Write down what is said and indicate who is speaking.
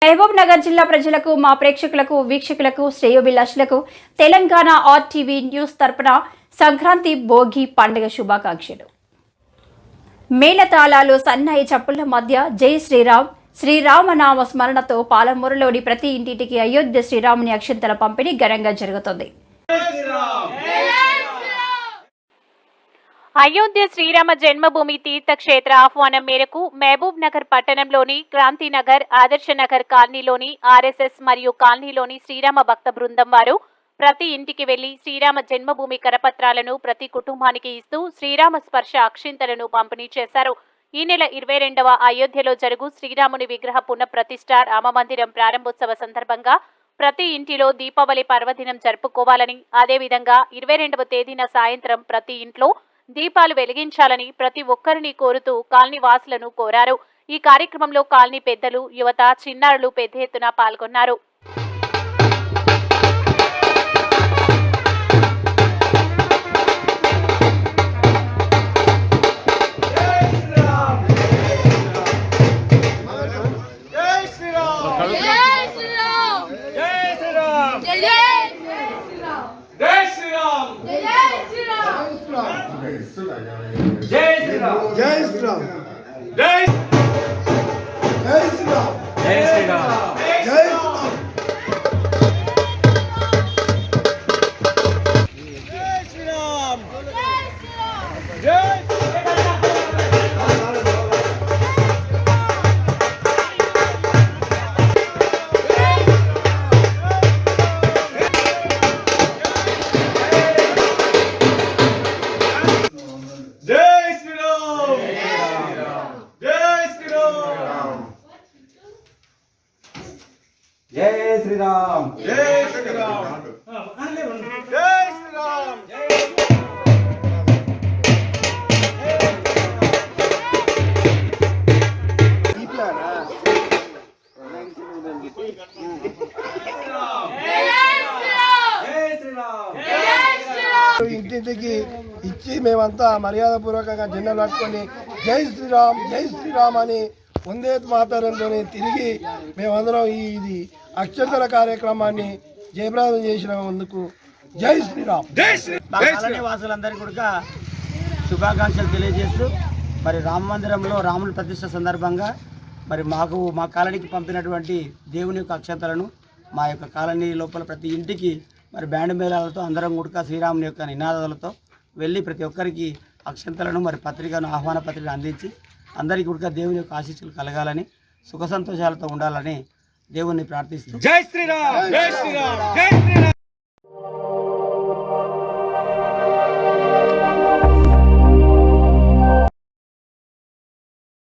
Speaker 1: మహబూబ్ నగర్ జిల్లా ప్రజలకు, మా ప్రేక్షకులకు, వీక్షకులకు, శ్రేయోభిలాషులకు తెలంగాణ RTV న్యూస్ తరపున సంక్రాంతి భోగి పండుగ శుభాకాంక్షలు. మేళతాళాలు, సన్నాయి చప్పుళ్ల మధ్య జై శ్రీరామ్, శ్రీరామనామ స్మరణతో పాలమూరులోని ప్రతి ఇంటికి అయోధ్య శ్రీరాముని అక్షంతల పంపిణీ ఘనంగా జరుగుతుంది.
Speaker 2: అయోధ్య శ్రీరామ జన్మభూమి తీర్థక్షేత్ర ఆహ్వానం మేరకు మహబూబ్ నగర్ పట్టణంలోని క్రాంతినగర్, ఆదర్శనగర్ కాలనీలోని RSS మరియు కాలనీలోని శ్రీరామ భక్త బృందం వారు ప్రతి ఇంటికి వెళ్లి శ్రీరామ జన్మభూమి కరపత్రాలను ప్రతి కుటుంబానికి ఇస్తూ శ్రీరామ స్పర్శ అక్షింతలను పంపిణీ చేశారు. ఈ నెల 22వ అయోధ్యలో జరుగు శ్రీరాముని విగ్రహ పునఃప్రతిష్ఠ రామమందిరం ప్రారంభోత్సవ సందర్భంగా ప్రతి ఇంటిలో దీపావళి పర్వదినం జరుపుకోవాలని, అదేవిధంగా 22వ తేదీన సాయంత్రం ప్రతి ఇంట్లో దీపాలు వెలిగించాలని ప్రతి ఒక్కరిని కోరుతూ కాలనీ వాసులను కోరారు. ఈ కార్యక్రమంలో కాలనీ పెద్దలు, యువత, చిన్నారులు పెద్ద ఎత్తున పాల్గొన్నారు.
Speaker 3: జై శ్రీరామ్, జై శ్రీరామ్, జై శ్రీరామ్, జై శ్రీరామ్, జై శ్రీరామ్, జై శ్రీరామ్, జై శ్రీరామ్, జై శ్రీరామ్, ఇంటింటికి ఇచ్చి మేమంతా మర్యాదపూర్వకంగా జెండాలు పట్టుకొని జై శ్రీరామ్, జై శ్రీరామ్ అని వందే మాతరంతో తిరిగి మేమందరం ఇది అక్షంతల కార్యక్రమాన్ని జయప్రదం చేసినందుకు జై శ్రీరామ్.
Speaker 4: కాలనీ వాసులందరికీ కూడా శుభాకాంక్షలు తెలియజేస్తూ మరి రామ మందిరంలో రాముని ప్రతిష్ఠ సందర్భంగా మరి మా కాలనీకి పంపినటువంటి దేవుని యొక్క అక్షంతలను మా యొక్క కాలనీ లోపల ప్రతి ఇంటికి మరి బ్యాండ్ మేళాలతో అందరం కూడా శ్రీరాముని యొక్క నినాదాలతో వెళ్ళి ప్రతి ఒక్కరికి అక్షంతలను మరి పత్రికను ఆహ్వాన పత్రికను అందించి అందరికీ కూడా దేవుని యొక్క ఆశీస్సులు కలగాలని, సుఖ సంతోషాలతో ఉండాలని దేవుణ్ణి ప్రార్థిస్తూ
Speaker 3: జై శ్రీరామ్, జై శ్రీరామ్, జై శ్రీరామ్.